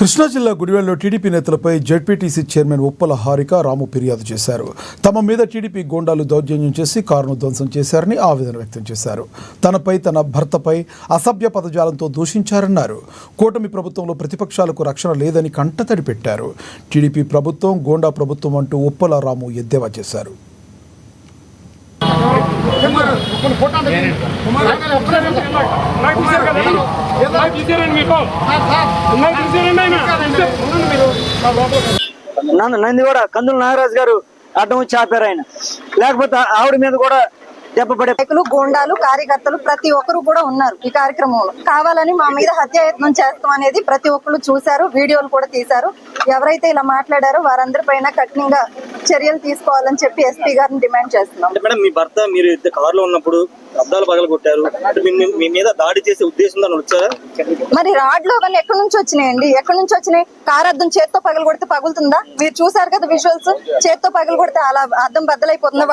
కృష్ణా జిల్లా గుడివాడలో టీడీపీ నేతలపై జెడ్పీటీసీ చైర్మన్ ఉప్పల హారిక రాము ఫిర్యాదు చేశారు. తమ మీద టీడీపీ గూండాలు దౌర్జన్యం చేసి కారును ధ్వంసం చేశారని ఆవేదన వ్యక్తం చేశారు. తనపై తన భర్తపై అసభ్య పదజాలంతో దూషించారన్నారు. కూటమి ప్రభుత్వంలో ప్రతిపక్షాలకు రక్షణ లేదని కంటతడి పెట్టారు. టీడీపీ ప్రభుత్వం గూండా ప్రభుత్వం అంటూ ఉప్పల రాము ఎద్దేవా చేశారు. నంది కూడా కందుల నాగరాజు గారు అడ్డం వచ్చి ఆపారు. ఆయన లేకపోతే ఆవిడ మీద కూడా దెబ్బపడే గూండాలు కార్యకర్తలు ప్రతి ఒక్కరు కూడా ఉన్నారు ఈ కార్యక్రమంలో. కావాలని మా మీద హత్యాయత్నం చేస్తాం అనేది ప్రతి ఒక్కరు చూశారు, వీడియోలు కూడా తీశారు. ఎవరైతే ఇలా మాట్లాడారో వారందరిపైన కఠినంగా చర్యలు తీసుకోవాలని చెప్పి ఎస్పీ గారిని డిమాండ్ చేస్తున్నాం. మేడం, మీ భర్త మీరు కారులో ఉన్నప్పుడు అద్దాలు పగలు కొట్టారు, మీ మీద దాడి చేసే ఉద్దేశం దాన్ని వచ్చారా? మరి రాడ్లు అవన్నీ ఎక్కడి నుంచి వచ్చినాయండి? ఎక్కడి నుంచి వచ్చినాయి? కారు అద్దం చేత్తో పగలు కొడితే పగులుతుందా? మీరు చూసారు కదా విజువల్స్. చేత్తో పగలు కొడితే అలా అద్దం బద్దలైపోతుందా?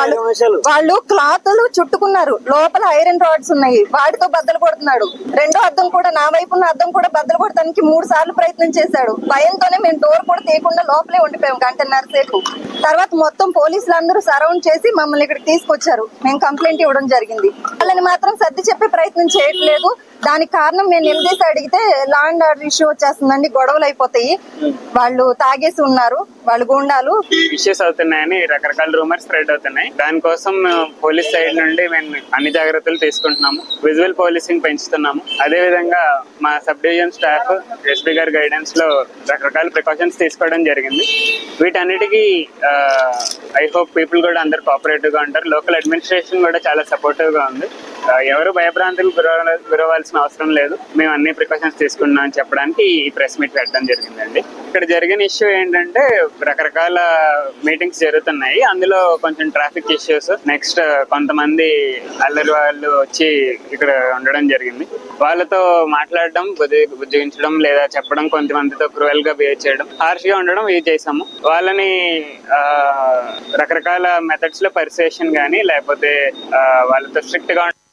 వాళ్ళు క్లాత్లు చుట్టుకున్నారు, లోపల ఐరన్ రాడ్స్ ఉన్నాయి, వాటితో బద్దలు కొడుతున్నాడు. రెండో అద్దం కూడా, నా వైపు ఉన్న అద్దం కూడా బద్దలు కొడటానికి 3 సార్లు ప్రయత్నం చేశాడు. భయంతోనే మేము డోర్ కూడా తీయకుండా లోపలే ఉండిపోయాం గంటన్నర సేపు. తర్వాత మొత్తం పోలీసులు అందరూ సరౌండ్ చేసి మమ్మల్ని ఇక్కడికి తీసుకొచ్చారు. మేము కంప్లైంట్ ఇవ్వడం జరిగింది. వాళ్ళని మాత్రం సర్ది చెప్పే ప్రయత్నం చేయట్లేదు. దానికి కారణం మేము నిలదీసి అడిగితే లా అండ్ ఆర్డర్ ఇష్యూ వచ్చేస్తుందండి, గొడవలు అయిపోతాయి, వాళ్ళు తాగేసి ఉన్నారు, వాళ్ళు గూండాలు ఇష్యూస్ అవుతున్నాయని రకరకాల రూమర్స్ స్ప్రెడ్ అవుతున్నాయి. దానికోసం పోలీస్ సైడ్ నుండి మేము అన్ని జాగ్రత్తలు తీసుకుంటున్నాము. విజువల్ పోలీసింగ్ పెంచుతున్నాము. అదే విధంగా మా సబ్ డివిజన్ స్టాఫ్ ఎస్పీ గారి గైడెన్స్ లో రకరకాల ప్రికాషన్స్ తీసుకోవడం జరిగింది. వీటన్నిటికీ ఐ హోప్ పీపుల్ కూడా అందరు కోఆపరేటివ్ గా ఉంటారు. లోకల్ అడ్మినిస్ట్రేషన్ కూడా చాలా సపోర్టివ్ గా ఉంది. ఎవరు భయభ్రాంతులు గురవాల్సిన అవసరం లేదు. మేము అన్ని ప్రికాషన్స్ తీసుకున్నాం అని చెప్పడానికి ఈ ప్రెస్ మీట్ పెట్టడం జరిగిందండి. ఇక్కడ జరిగిన ఇష్యూ ఏంటంటే రకరకాల మీటింగ్స్ జరుగుతున్నాయి. అందులో కొంచెం ట్రాఫిక్ ఇష్యూస్, నెక్స్ట్ కొంతమంది అల్లరి వాళ్ళు వచ్చి ఇక్కడ ఉండడం జరిగింది. వాళ్ళతో మాట్లాడడం, బుజ్జగించడం లేదా చెప్పడం, కొంతమందితో క్రూయల్ గా బిహేవ్ చేయడం, హార్ష్ గా ఉండడం ఇవి చేసాము. వాళ్ళని రకరకాల మెథడ్స్ లో పర్సుయేషన్ గానీ లేకపోతే వాళ్ళతో స్ట్రిక్ట్ గా